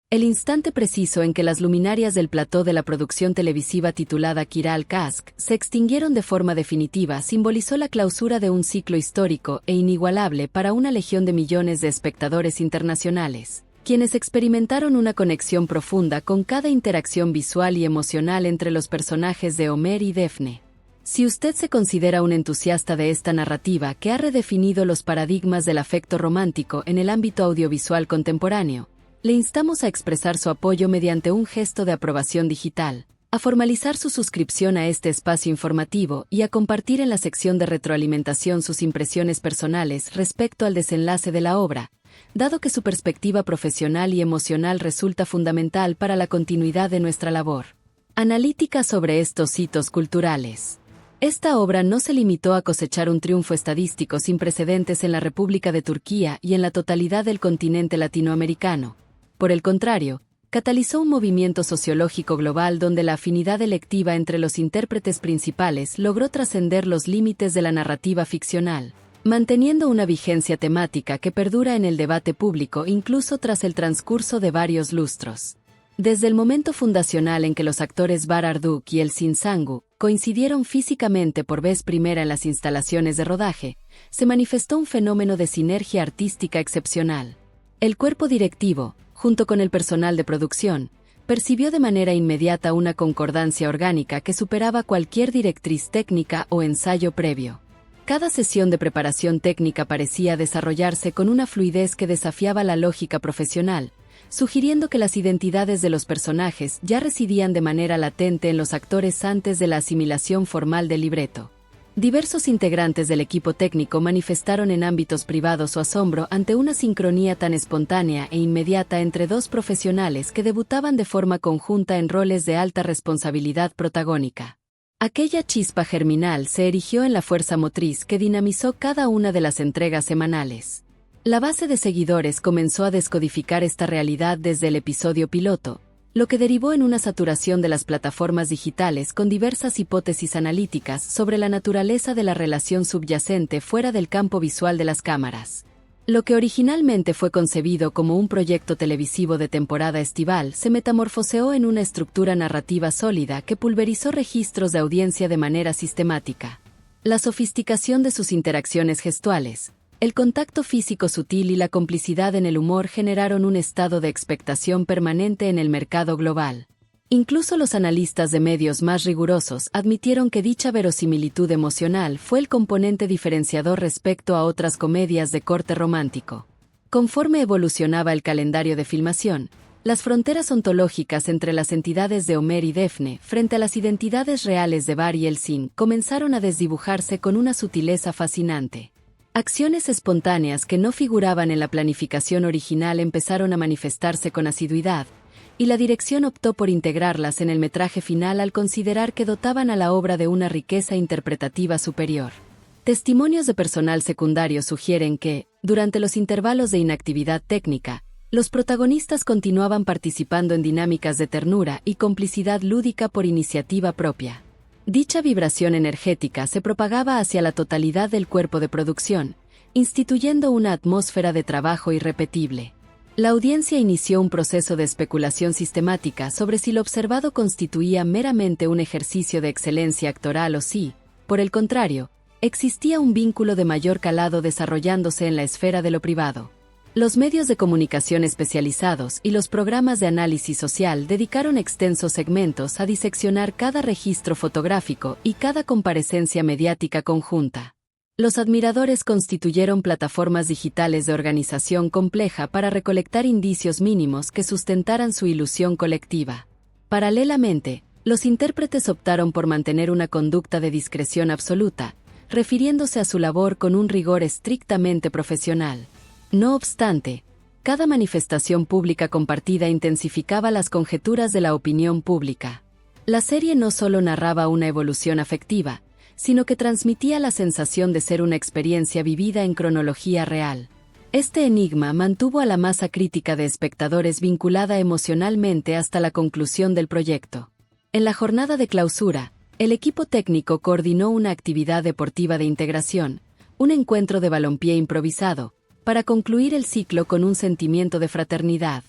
El instante preciso en que las luminarias del plató de la producción televisiva titulada Kiral Kask se extinguieron de forma definitiva simbolizó la clausura de un ciclo histórico e inigualable para una legión de millones de espectadores internacionales, quienes experimentaron una conexión profunda con cada interacción visual y emocional entre los personajes de Omer y Defne. Si usted se considera un entusiasta de esta narrativa que ha redefinido los paradigmas del afecto romántico en el ámbito audiovisual contemporáneo, le instamos a expresar su apoyo mediante un gesto de aprobación digital, a formalizar su suscripción a este espacio informativo y a compartir en la sección de retroalimentación sus impresiones personales respecto al desenlace de la obra, dado que su perspectiva profesional y emocional resulta fundamental para la continuidad de nuestra labor analítica sobre estos hitos culturales. Esta obra no se limitó a cosechar un triunfo estadístico sin precedentes en la República de Turquía y en la totalidad del continente latinoamericano. Por el contrario, catalizó un movimiento sociológico global donde la afinidad electiva entre los intérpretes principales logró trascender los límites de la narrativa ficcional, manteniendo una vigencia temática que perdura en el debate público incluso tras el transcurso de varios lustros. Desde el momento fundacional en que los actores Bar Arduk y Elsin Sangu coincidieron físicamente por vez primera en las instalaciones de rodaje, se manifestó un fenómeno de sinergia artística excepcional. El cuerpo directivo, junto con el personal de producción, percibió de manera inmediata una concordancia orgánica que superaba cualquier directriz técnica o ensayo previo. Cada sesión de preparación técnica parecía desarrollarse con una fluidez que desafiaba la lógica profesional, sugiriendo que las identidades de los personajes ya residían de manera latente en los actores antes de la asimilación formal del libreto. Diversos integrantes del equipo técnico manifestaron en ámbitos privados su asombro ante una sincronía tan espontánea e inmediata entre dos profesionales que debutaban de forma conjunta en roles de alta responsabilidad protagónica. Aquella chispa germinal se erigió en la fuerza motriz que dinamizó cada una de las entregas semanales. La base de seguidores comenzó a descodificar esta realidad desde el episodio piloto, lo que derivó en una saturación de las plataformas digitales con diversas hipótesis analíticas sobre la naturaleza de la relación subyacente fuera del campo visual de las cámaras. Lo que originalmente fue concebido como un proyecto televisivo de temporada estival se metamorfoseó en una estructura narrativa sólida que pulverizó registros de audiencia de manera sistemática. La sofisticación de sus interacciones gestuales, el contacto físico sutil y la complicidad en el humor generaron un estado de expectación permanente en el mercado global. Incluso los analistas de medios más rigurosos admitieron que dicha verosimilitud emocional fue el componente diferenciador respecto a otras comedias de corte romántico. Conforme evolucionaba el calendario de filmación, las fronteras ontológicas entre las entidades de Omer y Defne frente a las identidades reales de Bar y Elsin comenzaron a desdibujarse con una sutileza fascinante. Acciones espontáneas que no figuraban en la planificación original empezaron a manifestarse con asiduidad, y la dirección optó por integrarlas en el metraje final al considerar que dotaban a la obra de una riqueza interpretativa superior. Testimonios de personal secundario sugieren que, durante los intervalos de inactividad técnica, los protagonistas continuaban participando en dinámicas de ternura y complicidad lúdica por iniciativa propia. Dicha vibración energética se propagaba hacia la totalidad del cuerpo de producción, instituyendo una atmósfera de trabajo irrepetible. La audiencia inició un proceso de especulación sistemática sobre si lo observado constituía meramente un ejercicio de excelencia actoral o si, por el contrario, existía un vínculo de mayor calado desarrollándose en la esfera de lo privado. Los medios de comunicación especializados y los programas de análisis social dedicaron extensos segmentos a diseccionar cada registro fotográfico y cada comparecencia mediática conjunta. Los admiradores constituyeron plataformas digitales de organización compleja para recolectar indicios mínimos que sustentaran su ilusión colectiva. Paralelamente, los intérpretes optaron por mantener una conducta de discreción absoluta, refiriéndose a su labor con un rigor estrictamente profesional. No obstante, cada manifestación pública compartida intensificaba las conjeturas de la opinión pública. La serie no solo narraba una evolución afectiva, sino que transmitía la sensación de ser una experiencia vivida en cronología real. Este enigma mantuvo a la masa crítica de espectadores vinculada emocionalmente hasta la conclusión del proyecto. En la jornada de clausura, el equipo técnico coordinó una actividad deportiva de integración, un encuentro de balompié improvisado, para concluir el ciclo con un sentimiento de fraternidad.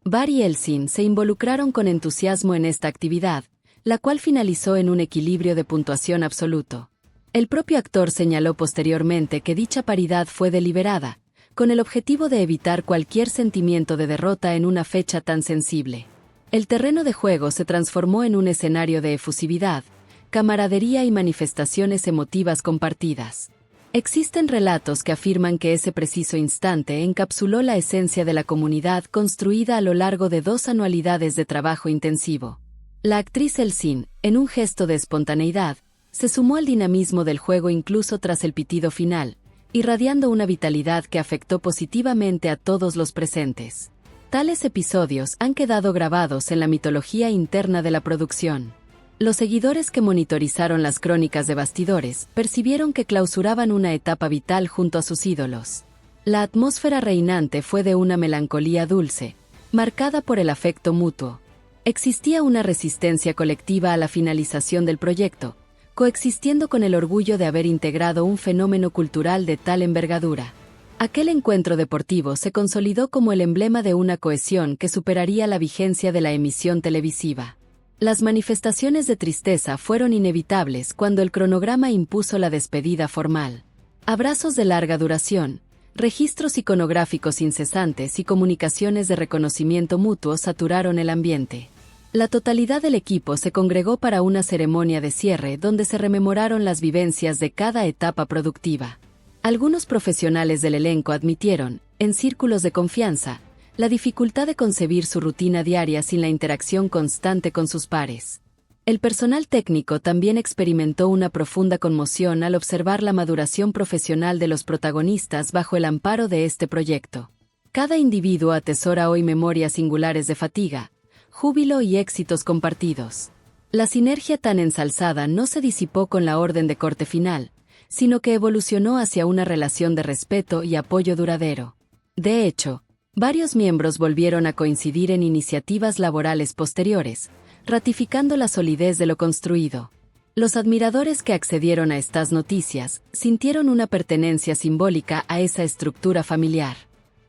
Barr y Elsin se involucraron con entusiasmo en esta actividad, la cual finalizó en un equilibrio de puntuación absoluto. El propio actor señaló posteriormente que dicha paridad fue deliberada, con el objetivo de evitar cualquier sentimiento de derrota en una fecha tan sensible. El terreno de juego se transformó en un escenario de efusividad, camaradería y manifestaciones emotivas compartidas. Existen relatos que afirman que ese preciso instante encapsuló la esencia de la comunidad construida a lo largo de 2 anualidades de trabajo intensivo. La actriz Elsin, en un gesto de espontaneidad, se sumó al dinamismo del juego incluso tras el pitido final, irradiando una vitalidad que afectó positivamente a todos los presentes. Tales episodios han quedado grabados en la mitología interna de la producción. Los seguidores que monitorizaron las crónicas de bastidores percibieron que clausuraban una etapa vital junto a sus ídolos. La atmósfera reinante fue de una melancolía dulce, marcada por el afecto mutuo. Existía una resistencia colectiva a la finalización del proyecto, coexistiendo con el orgullo de haber integrado un fenómeno cultural de tal envergadura. Aquel encuentro deportivo se consolidó como el emblema de una cohesión que superaría la vigencia de la emisión televisiva. Las manifestaciones de tristeza fueron inevitables cuando el cronograma impuso la despedida formal. Abrazos de larga duración, registros iconográficos incesantes y comunicaciones de reconocimiento mutuo saturaron el ambiente. La totalidad del equipo se congregó para una ceremonia de cierre donde se rememoraron las vivencias de cada etapa productiva. Algunos profesionales del elenco admitieron, en círculos de confianza, la dificultad de concebir su rutina diaria sin la interacción constante con sus pares. El personal técnico también experimentó una profunda conmoción al observar la maduración profesional de los protagonistas bajo el amparo de este proyecto. Cada individuo atesora hoy memorias singulares de fatiga, júbilo y éxitos compartidos. La sinergia tan ensalzada no se disipó con la orden de corte final, sino que evolucionó hacia una relación de respeto y apoyo duradero. De hecho, varios miembros volvieron a coincidir en iniciativas laborales posteriores, ratificando la solidez de lo construido. Los admiradores que accedieron a estas noticias sintieron una pertenencia simbólica a esa estructura familiar.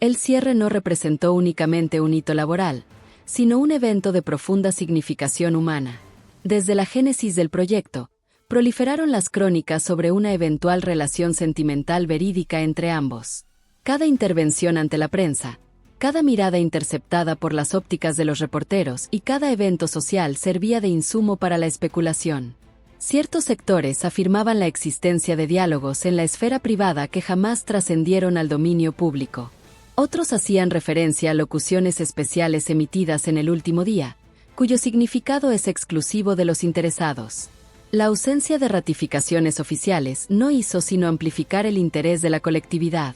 El cierre no representó únicamente un hito laboral, sino un evento de profunda significación humana. Desde la génesis del proyecto, proliferaron las crónicas sobre una eventual relación sentimental verídica entre ambos. Cada intervención ante la prensa, cada mirada interceptada por las ópticas de los reporteros y cada evento social servía de insumo para la especulación. Ciertos sectores afirmaban la existencia de diálogos en la esfera privada que jamás trascendieron al dominio público. Otros hacían referencia a locuciones especiales emitidas en el último día, cuyo significado es exclusivo de los interesados. La ausencia de ratificaciones oficiales no hizo sino amplificar el interés de la colectividad.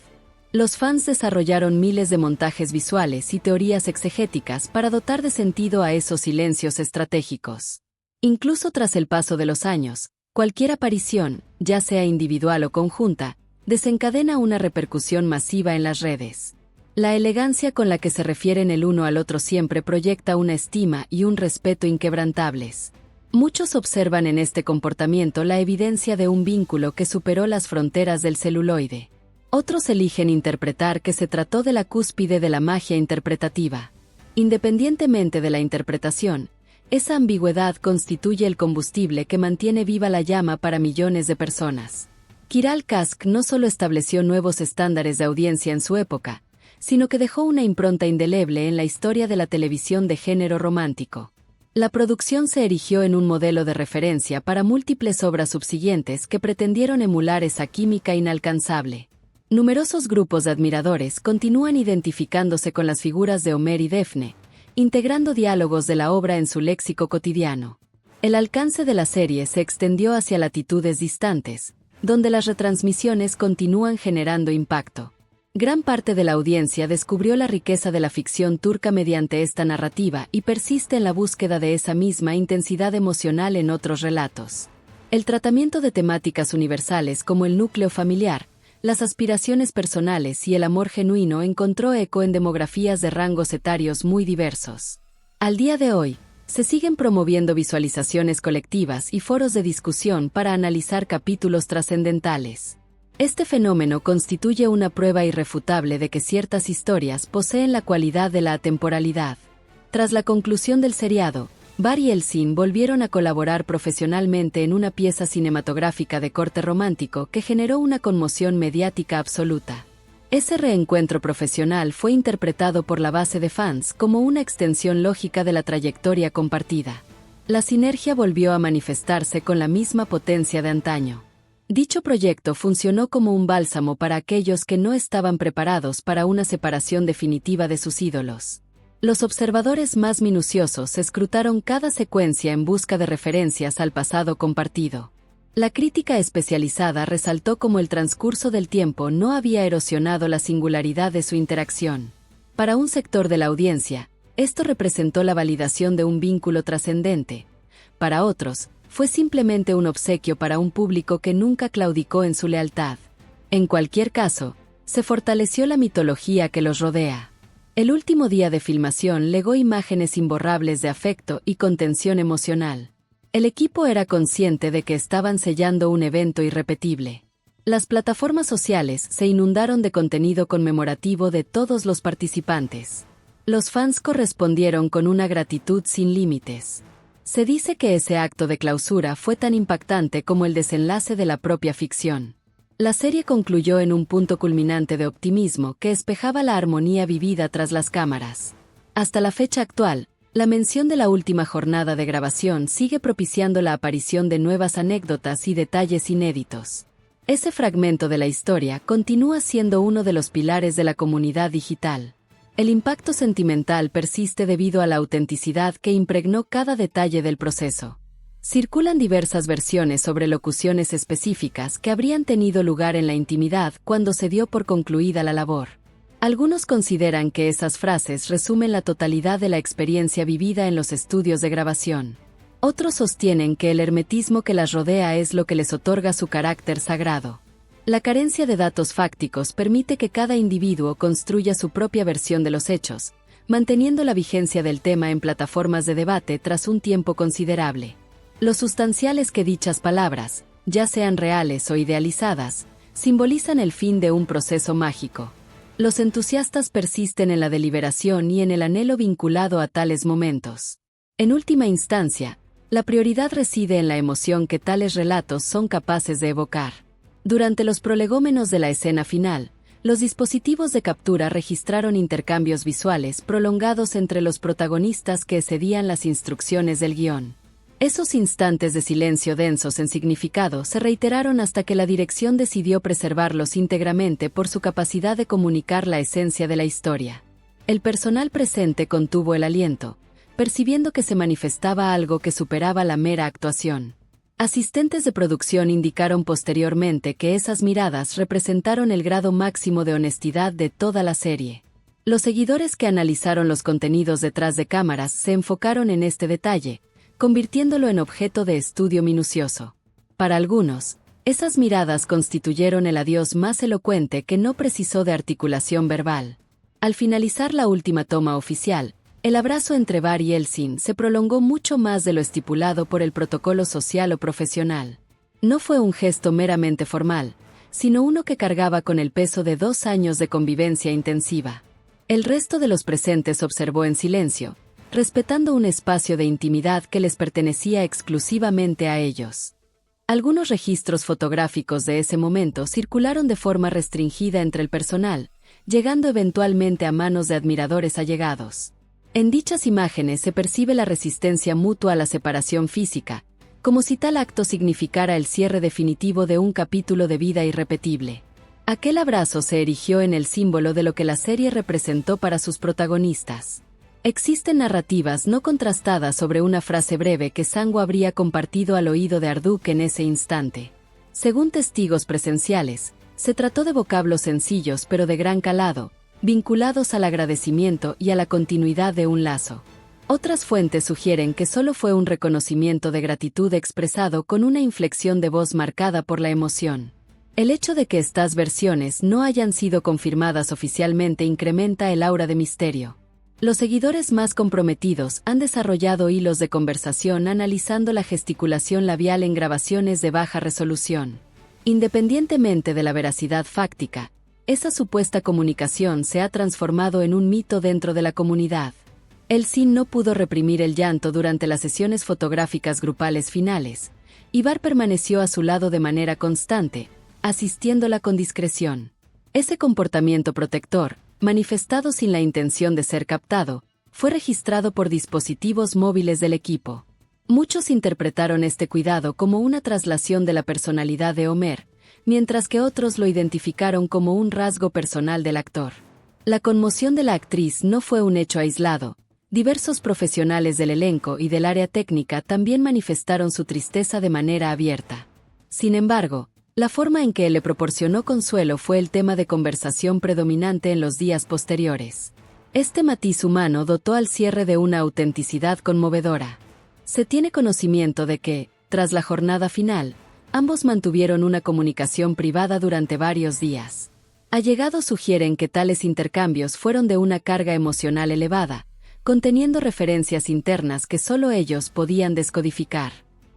Los fans desarrollaron miles de montajes visuales y teorías exegéticas para dotar de sentido a esos silencios estratégicos. Incluso tras el paso de los años, cualquier aparición, ya sea individual o conjunta, desencadena una repercusión masiva en las redes. La elegancia con la que se refieren el uno al otro siempre proyecta una estima y un respeto inquebrantables. Muchos observan en este comportamiento la evidencia de un vínculo que superó las fronteras del celuloide. Otros eligen interpretar que se trató de la cúspide de la magia interpretativa. Independientemente de la interpretación, esa ambigüedad constituye el combustible que mantiene viva la llama para millones de personas. Kiral Kask no solo estableció nuevos estándares de audiencia en su época, sino que dejó una impronta indeleble en la historia de la televisión de género romántico. La producción se erigió en un modelo de referencia para múltiples obras subsiguientes que pretendieron emular esa química inalcanzable. Numerosos grupos de admiradores continúan identificándose con las figuras de Homer y Daphne, integrando diálogos de la obra en su léxico cotidiano. El alcance de la serie se extendió hacia latitudes distantes, donde las retransmisiones continúan generando impacto. Gran parte de la audiencia descubrió la riqueza de la ficción turca mediante esta narrativa y persiste en la búsqueda de esa misma intensidad emocional en otros relatos. El tratamiento de temáticas universales como el núcleo familiar, las aspiraciones personales y el amor genuino encontró eco en demografías de rangos etarios muy diversos. Al día de hoy, se siguen promoviendo visualizaciones colectivas y foros de discusión para analizar capítulos trascendentales. Este fenómeno constituye una prueba irrefutable de que ciertas historias poseen la cualidad de la atemporalidad. Tras la conclusión del seriado, Barr y Elsin volvieron a colaborar profesionalmente en una pieza cinematográfica de corte romántico que generó una conmoción mediática absoluta. Ese reencuentro profesional fue interpretado por la base de fans como una extensión lógica de la trayectoria compartida. La sinergia volvió a manifestarse con la misma potencia de antaño. Dicho proyecto funcionó como un bálsamo para aquellos que no estaban preparados para una separación definitiva de sus ídolos. Los observadores más minuciosos escrutaron cada secuencia en busca de referencias al pasado compartido. La crítica especializada resaltó cómo el transcurso del tiempo no había erosionado la singularidad de su interacción. Para un sector de la audiencia, esto representó la validación de un vínculo trascendente. Para otros, fue simplemente un obsequio para un público que nunca claudicó en su lealtad. En cualquier caso, se fortaleció la mitología que los rodea. El último día de filmación legó imágenes imborrables de afecto y contención emocional. El equipo era consciente de que estaban sellando un evento irrepetible. Las plataformas sociales se inundaron de contenido conmemorativo de todos los participantes. Los fans correspondieron con una gratitud sin límites. Se dice que ese acto de clausura fue tan impactante como el desenlace de la propia ficción. La serie concluyó en un punto culminante de optimismo que espejaba la armonía vivida tras las cámaras. Hasta la fecha actual, la mención de la última jornada de grabación sigue propiciando la aparición de nuevas anécdotas y detalles inéditos. Ese fragmento de la historia continúa siendo uno de los pilares de la comunidad digital. El impacto sentimental persiste debido a la autenticidad que impregnó cada detalle del proceso. Circulan diversas versiones sobre locuciones específicas que habrían tenido lugar en la intimidad cuando se dio por concluida la labor. Algunos consideran que esas frases resumen la totalidad de la experiencia vivida en los estudios de grabación. Otros sostienen que el hermetismo que las rodea es lo que les otorga su carácter sagrado. La carencia de datos fácticos permite que cada individuo construya su propia versión de los hechos, manteniendo la vigencia del tema en plataformas de debate tras un tiempo considerable. Lo sustancial es que dichas palabras, ya sean reales o idealizadas, simbolizan el fin de un proceso mágico. Los entusiastas persisten en la deliberación y en el anhelo vinculado a tales momentos. En última instancia, la prioridad reside en la emoción que tales relatos son capaces de evocar. Durante los prolegómenos de la escena final, los dispositivos de captura registraron intercambios visuales prolongados entre los protagonistas que excedían las instrucciones del guión. Esos instantes de silencio densos en significado se reiteraron hasta que la dirección decidió preservarlos íntegramente por su capacidad de comunicar la esencia de la historia. El personal presente contuvo el aliento, percibiendo que se manifestaba algo que superaba la mera actuación. Asistentes de producción indicaron posteriormente que esas miradas representaron el grado máximo de honestidad de toda la serie. Los seguidores que analizaron los contenidos detrás de cámaras se enfocaron en este detalle, convirtiéndolo en objeto de estudio minucioso. Para algunos, esas miradas constituyeron el adiós más elocuente que no precisó de articulación verbal. Al finalizar la última toma oficial, el abrazo entre Barr y Elsin se prolongó mucho más de lo estipulado por el protocolo social o profesional. No fue un gesto meramente formal, sino uno que cargaba con el peso de 2 años de convivencia intensiva. El resto de los presentes observó en silencio, respetando un espacio de intimidad que les pertenecía exclusivamente a ellos. Algunos registros fotográficos de ese momento circularon de forma restringida entre el personal, llegando eventualmente a manos de admiradores allegados. En dichas imágenes se percibe la resistencia mutua a la separación física, como si tal acto significara el cierre definitivo de un capítulo de vida irrepetible. Aquel abrazo se erigió en el símbolo de lo que la serie representó para sus protagonistas. Existen narrativas no contrastadas sobre una frase breve que Sango habría compartido al oído de Arduk en ese instante. Según testigos presenciales, se trató de vocablos sencillos pero de gran calado, vinculados al agradecimiento y a la continuidad de un lazo. Otras fuentes sugieren que solo fue un reconocimiento de gratitud expresado con una inflexión de voz marcada por la emoción. El hecho de que estas versiones no hayan sido confirmadas oficialmente incrementa el aura de misterio. Los seguidores más comprometidos han desarrollado hilos de conversación analizando la gesticulación labial en grabaciones de baja resolución. Independientemente de la veracidad fáctica, esa supuesta comunicación se ha transformado en un mito dentro de la comunidad. Elsin no pudo reprimir el llanto durante las sesiones fotográficas grupales finales. Ivar permaneció a su lado de manera constante, asistiéndola con discreción. Ese comportamiento protector, manifestado sin la intención de ser captado, fue registrado por dispositivos móviles del equipo. Muchos interpretaron este cuidado como una traslación de la personalidad de Homer, mientras que otros lo identificaron como un rasgo personal del actor. La conmoción de la actriz no fue un hecho aislado. Diversos profesionales del elenco y del área técnica también manifestaron su tristeza de manera abierta. Sin embargo, la forma en que él le proporcionó consuelo fue el tema de conversación predominante en los días posteriores. Este matiz humano dotó al cierre de una autenticidad conmovedora. Se tiene conocimiento de que, tras la jornada final, ambos mantuvieron una comunicación privada durante varios días. Allegados sugieren que tales intercambios fueron de una carga emocional elevada, conteniendo referencias internas que solo ellos podían descodificar.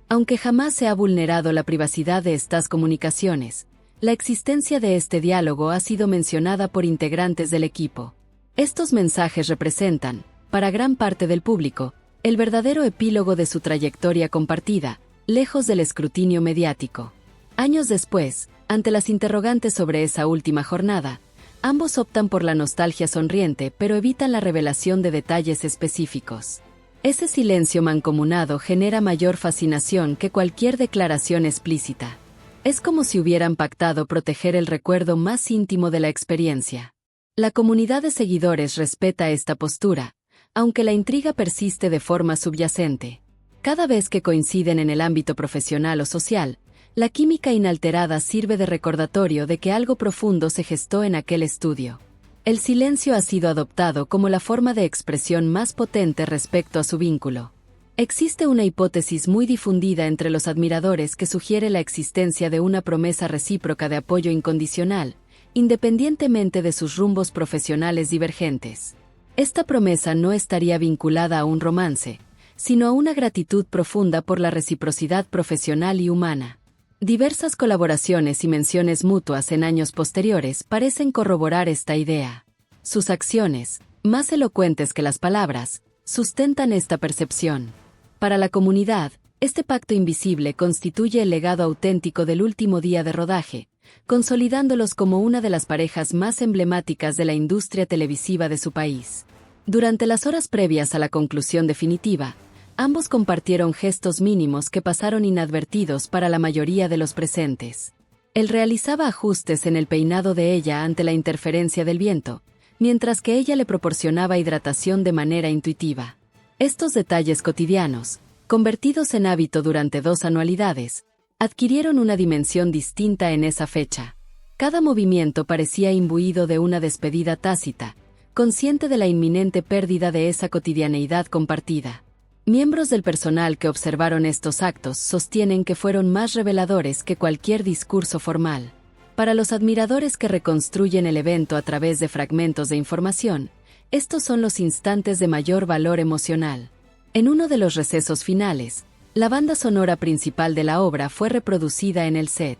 Aunque jamás se ha vulnerado la privacidad de estas comunicaciones, la existencia de este diálogo ha sido mencionada por integrantes del equipo. Estos mensajes representan, para gran parte del público, el verdadero epílogo de su trayectoria compartida, lejos del escrutinio mediático. Años después, ante las interrogantes sobre esa última jornada, ambos optan por la nostalgia sonriente pero evitan la revelación de detalles específicos. Ese silencio mancomunado genera mayor fascinación que cualquier declaración explícita. Es como si hubieran pactado proteger el recuerdo más íntimo de la experiencia. La comunidad de seguidores respeta esta postura, aunque la intriga persiste de forma subyacente. Cada vez que coinciden en el ámbito profesional o social, la química inalterada sirve de recordatorio de que algo profundo se gestó en aquel estudio. El silencio ha sido adoptado como la forma de expresión más potente respecto a su vínculo. Existe una hipótesis muy difundida entre los admiradores que sugiere la existencia de una promesa recíproca de apoyo incondicional, independientemente de sus rumbos profesionales divergentes. Esta promesa no estaría vinculada a un romance, sino a una gratitud profunda por la reciprocidad profesional y humana. Diversas colaboraciones y menciones mutuas en años posteriores parecen corroborar esta idea. Sus acciones, más elocuentes que las palabras, sustentan esta percepción. Para la comunidad, este pacto invisible constituye el legado auténtico del último día de rodaje, consolidándolos como una de las parejas más emblemáticas de la industria televisiva de su país. Durante las horas previas a la conclusión definitiva, ambos compartieron gestos mínimos que pasaron inadvertidos para la mayoría de los presentes. Él realizaba ajustes en el peinado de ella ante la interferencia del viento, mientras que ella le proporcionaba hidratación de manera intuitiva. Estos detalles cotidianos, convertidos en hábito durante 2 anualidades, adquirieron una dimensión distinta en esa fecha. Cada movimiento parecía imbuido de una despedida tácita, consciente de la inminente pérdida de esa cotidianeidad compartida. Miembros del personal que observaron estos actos sostienen que fueron más reveladores que cualquier discurso formal. Para los admiradores que reconstruyen el evento a través de fragmentos de información, estos son los instantes de mayor valor emocional. En uno de los recesos finales, la banda sonora principal de la obra fue reproducida en el set.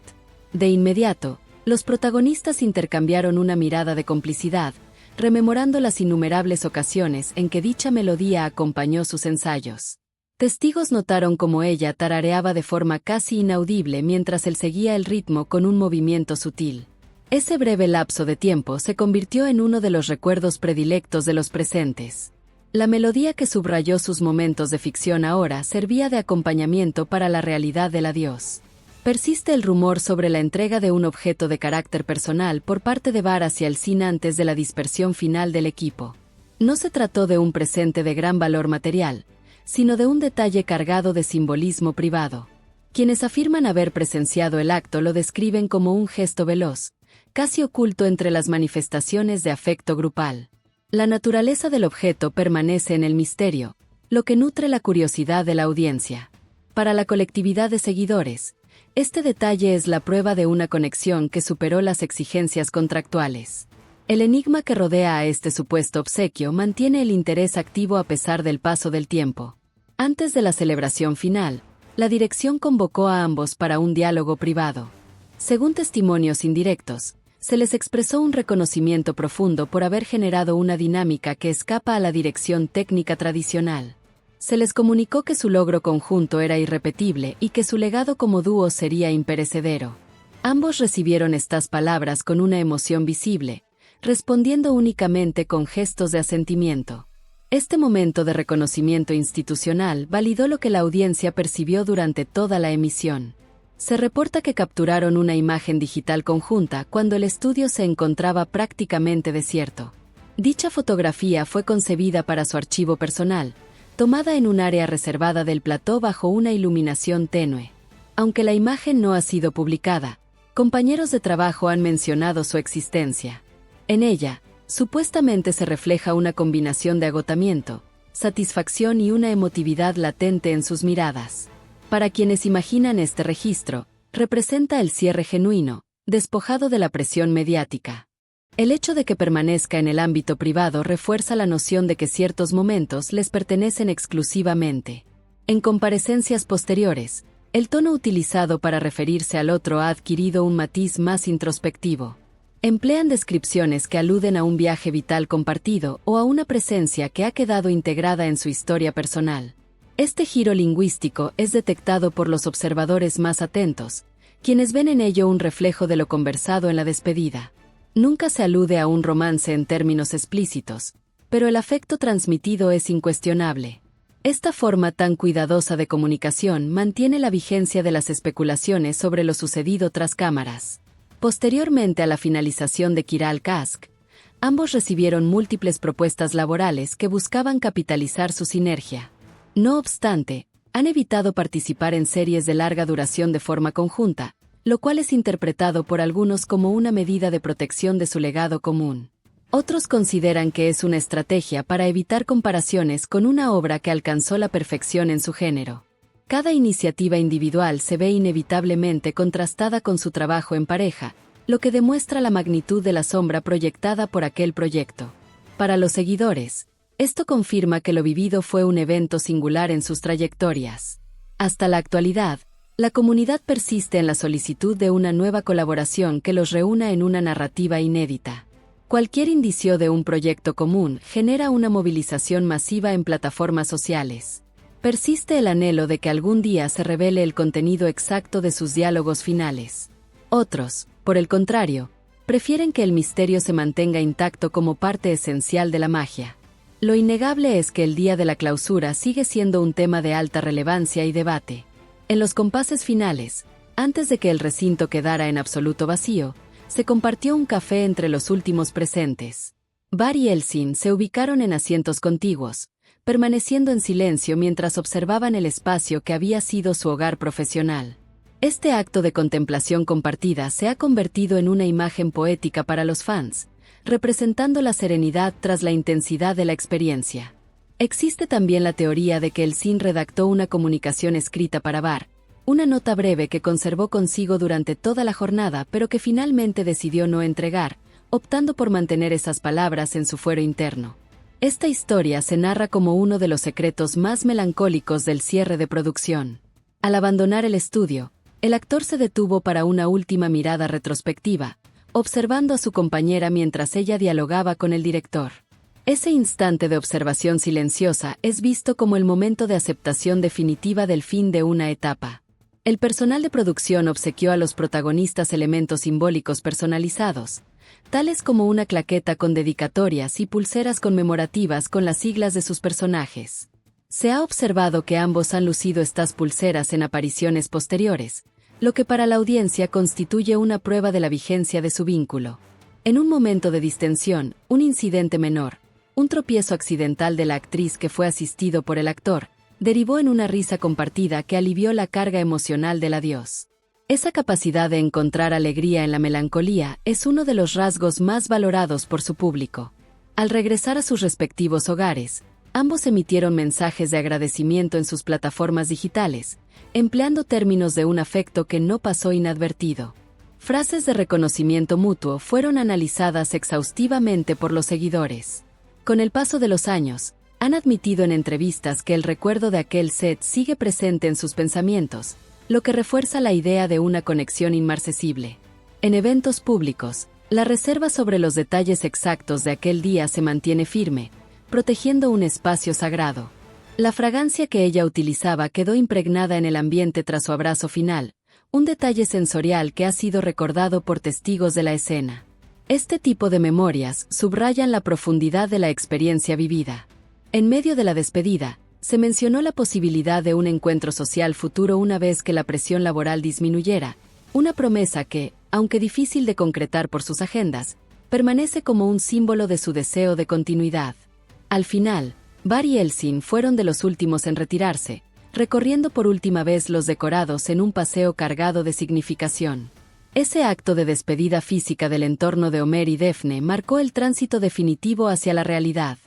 De inmediato, los protagonistas intercambiaron una mirada de complicidad, rememorando las innumerables ocasiones en que dicha melodía acompañó sus ensayos. Testigos notaron cómo ella tarareaba de forma casi inaudible mientras él seguía el ritmo con un movimiento sutil. Ese breve lapso de tiempo se convirtió en uno de los recuerdos predilectos de los presentes. La melodía que subrayó sus momentos de ficción ahora servía de acompañamiento para la realidad del adiós. Persiste el rumor sobre la entrega de un objeto de carácter personal por parte de Var hacia el cine antes de la dispersión final del equipo. No se trató de un presente de gran valor material, sino de un detalle cargado de simbolismo privado. Quienes afirman haber presenciado el acto lo describen como un gesto veloz, casi oculto entre las manifestaciones de afecto grupal. La naturaleza del objeto permanece en el misterio, lo que nutre la curiosidad de la audiencia. Para la colectividad de seguidores, este detalle es la prueba de una conexión que superó las exigencias contractuales. El enigma que rodea a este supuesto obsequio mantiene el interés activo a pesar del paso del tiempo. Antes de la celebración final, la dirección convocó a ambos para un diálogo privado. Según testimonios indirectos, Se les expresó un reconocimiento profundo por haber generado una dinámica que escapa a la dirección técnica tradicional. Se les comunicó que su logro conjunto era irrepetible y que su legado como dúo sería imperecedero. Ambos recibieron estas palabras con una emoción visible, respondiendo únicamente con gestos de asentimiento. Este momento de reconocimiento institucional validó lo que la audiencia percibió durante toda la emisión. Se reporta que capturaron una imagen digital conjunta cuando el estudio se encontraba prácticamente desierto. Dicha fotografía fue concebida para su archivo personal, tomada en un área reservada del plató bajo una iluminación tenue. Aunque la imagen no ha sido publicada, compañeros de trabajo han mencionado su existencia. En ella, supuestamente se refleja una combinación de agotamiento, satisfacción y una emotividad latente en sus miradas. Para quienes imaginan este registro, representa el cierre genuino, despojado de la presión mediática. El hecho de que permanezca en el ámbito privado refuerza la noción de que ciertos momentos les pertenecen exclusivamente. En comparecencias posteriores, el tono utilizado para referirse al otro ha adquirido un matiz más introspectivo. Emplean descripciones que aluden a un viaje vital compartido o a una presencia que ha quedado integrada en su historia personal. Este giro lingüístico es detectado por los observadores más atentos, quienes ven en ello un reflejo de lo conversado en la despedida. Nunca se alude a un romance en términos explícitos, pero el afecto transmitido es incuestionable. Esta forma tan cuidadosa de comunicación mantiene la vigencia de las especulaciones sobre lo sucedido tras cámaras. Posteriormente a la finalización de Kiral Kask, ambos recibieron múltiples propuestas laborales que buscaban capitalizar su sinergia. No obstante, han evitado participar en series de larga duración de forma conjunta, lo cual es interpretado por algunos como una medida de protección de su legado común. Otros consideran que es una estrategia para evitar comparaciones con una obra que alcanzó la perfección en su género. Cada iniciativa individual se ve inevitablemente contrastada con su trabajo en pareja, lo que demuestra la magnitud de la sombra proyectada por aquel proyecto. Para los seguidores, esto confirma que lo vivido fue un evento singular en sus trayectorias. Hasta la actualidad, la comunidad persiste en la solicitud de una nueva colaboración que los reúna en una narrativa inédita. Cualquier indicio de un proyecto común genera una movilización masiva en plataformas sociales. Persiste el anhelo de que algún día se revele el contenido exacto de sus diálogos finales. Otros, por el contrario, prefieren que el misterio se mantenga intacto como parte esencial de la magia. Lo innegable es que el día de la clausura sigue siendo un tema de alta relevancia y debate. En los compases finales, antes de que el recinto quedara en absoluto vacío, se compartió un café entre los últimos presentes. Bar y Elsin se ubicaron en asientos contiguos, permaneciendo en silencio mientras observaban el espacio que había sido su hogar profesional. Este acto de contemplación compartida se ha convertido en una imagen poética para los fans, representando la serenidad tras la intensidad de la experiencia. Existe también la teoría de que Elsin redactó una comunicación escrita para Bar, una nota breve que conservó consigo durante toda la jornada pero que finalmente decidió no entregar, optando por mantener esas palabras en su fuero interno. Esta historia se narra como uno de los secretos más melancólicos del cierre de producción. Al abandonar el estudio, el actor se detuvo para una última mirada retrospectiva, observando a su compañera mientras ella dialogaba con el director. Ese instante de observación silenciosa es visto como el momento de aceptación definitiva del fin de una etapa. El personal de producción obsequió a los protagonistas elementos simbólicos personalizados, tales como una claqueta con dedicatorias y pulseras conmemorativas con las siglas de sus personajes. Se ha observado que ambos han lucido estas pulseras en apariciones posteriores, lo que para la audiencia constituye una prueba de la vigencia de su vínculo. En un momento de distensión, un incidente menor, un tropiezo accidental de la actriz que fue asistido por el actor, derivó en una risa compartida que alivió la carga emocional del adiós. Esa capacidad de encontrar alegría en la melancolía es uno de los rasgos más valorados por su público. Al regresar a sus respectivos hogares, ambos emitieron mensajes de agradecimiento en sus plataformas digitales, empleando términos de un afecto que no pasó inadvertido. Frases de reconocimiento mutuo fueron analizadas exhaustivamente por los seguidores. Con el paso de los años, han admitido en entrevistas que el recuerdo de aquel set sigue presente en sus pensamientos, lo que refuerza la idea de una conexión inmarcesible. En eventos públicos, La reserva sobre los detalles exactos de aquel día se mantiene firme, protegiendo un espacio sagrado. La fragancia que ella utilizaba quedó impregnada en el ambiente tras su abrazo final, un detalle sensorial que ha sido recordado por testigos de la escena. Este tipo de memorias subrayan la profundidad de la experiencia vivida. En medio de la despedida, se mencionó la posibilidad de un encuentro social futuro una vez que la presión laboral disminuyera, una promesa que, aunque difícil de concretar por sus agendas, permanece como un símbolo de su deseo de continuidad. Al final, Barry y Elsin fueron de los últimos en retirarse, recorriendo por última vez los decorados en un paseo cargado de significación. Ese acto de despedida física del entorno de Homer y Daphne marcó el tránsito definitivo hacia la realidad.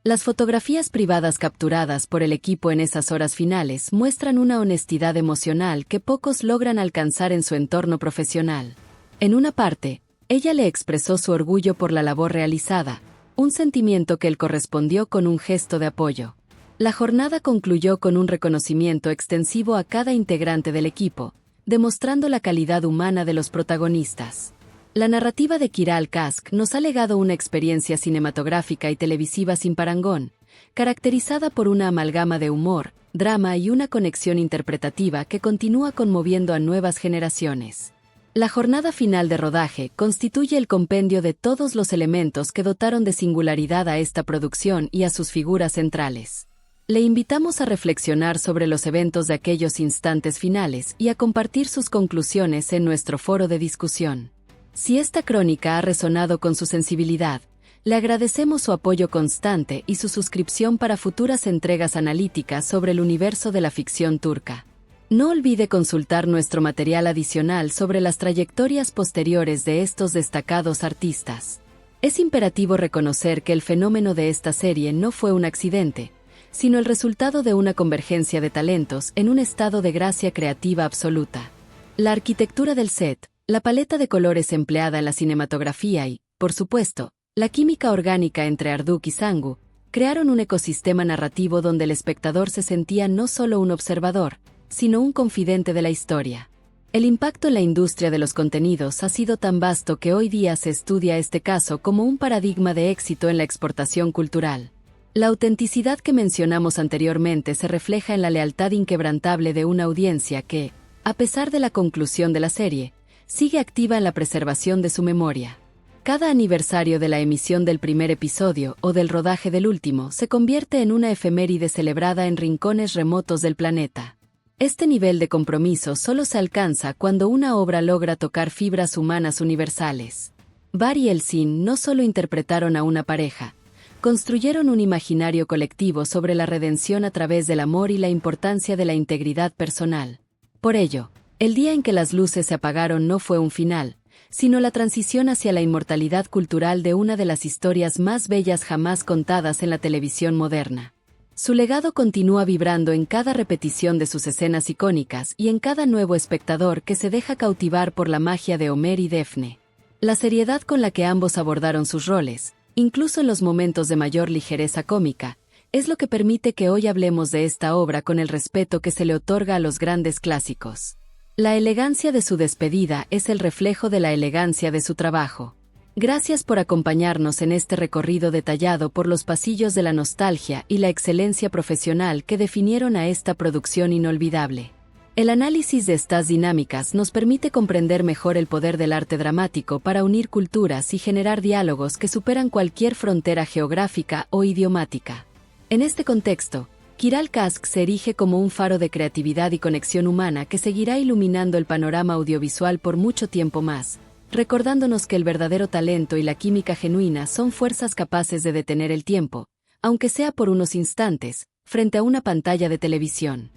Las fotografías privadas capturadas por el equipo en esas horas finales muestran una honestidad emocional que pocos logran alcanzar en su entorno profesional. En una parte, ella le expresó su orgullo por la labor realizada, un sentimiento que él correspondió con un gesto de apoyo. La jornada concluyó con un reconocimiento extensivo a cada integrante del equipo, demostrando la calidad humana de los protagonistas. La narrativa de Kiral Kask nos ha legado una experiencia cinematográfica y televisiva sin parangón, caracterizada por una amalgama de humor, drama y una conexión interpretativa que continúa conmoviendo a nuevas generaciones. La jornada final de rodaje constituye el compendio de todos los elementos que dotaron de singularidad a esta producción y a sus figuras centrales. Le invitamos a reflexionar sobre los eventos de aquellos instantes finales y a compartir sus conclusiones en nuestro foro de discusión. Si esta crónica ha resonado con su sensibilidad, le agradecemos su apoyo constante y su suscripción para futuras entregas analíticas sobre el universo de la ficción turca. No olvide consultar nuestro material adicional sobre las trayectorias posteriores de estos destacados artistas. Es imperativo reconocer que el fenómeno de esta serie no fue un accidente, sino el resultado de una convergencia de talentos en un estado de gracia creativa absoluta. La arquitectura del set, la paleta de colores empleada en la cinematografía y, por supuesto, la química orgánica entre Arduk y Sangu, crearon un ecosistema narrativo donde el espectador se sentía no solo un observador, sino un confidente de la historia. El impacto en la industria de los contenidos ha sido tan vasto que hoy día se estudia este caso como un paradigma de éxito en la exportación cultural. La autenticidad que mencionamos anteriormente se refleja en la lealtad inquebrantable de una audiencia que, a pesar de la conclusión de la serie, sigue activa en la preservación de su memoria. Cada aniversario de la emisión del primer episodio o del rodaje del último se convierte en una efeméride celebrada en rincones remotos del planeta. Este nivel de compromiso solo se alcanza cuando una obra logra tocar fibras humanas universales. Barry y Elsin no solo interpretaron a una pareja, construyeron un imaginario colectivo sobre la redención a través del amor y la importancia de la integridad personal. Por ello, el día en que las luces se apagaron no fue un final, sino la transición hacia la inmortalidad cultural de una de las historias más bellas jamás contadas en la televisión moderna. Su legado continúa vibrando en cada repetición de sus escenas icónicas y en cada nuevo espectador que se deja cautivar por la magia de Homer y Daphne. La seriedad con la que ambos abordaron sus roles, incluso en los momentos de mayor ligereza cómica, es lo que permite que hoy hablemos de esta obra con el respeto que se le otorga a los grandes clásicos. La elegancia de su despedida es el reflejo de la elegancia de su trabajo. Gracias por acompañarnos en este recorrido detallado por los pasillos de la nostalgia y la excelencia profesional que definieron a esta producción inolvidable. El análisis de estas dinámicas nos permite comprender mejor el poder del arte dramático para unir culturas y generar diálogos que superan cualquier frontera geográfica o idiomática. En este contexto, Kiral Kask se erige como un faro de creatividad y conexión humana que seguirá iluminando el panorama audiovisual por mucho tiempo más, recordándonos que el verdadero talento y la química genuina son fuerzas capaces de detener el tiempo, aunque sea por unos instantes, frente a una pantalla de televisión.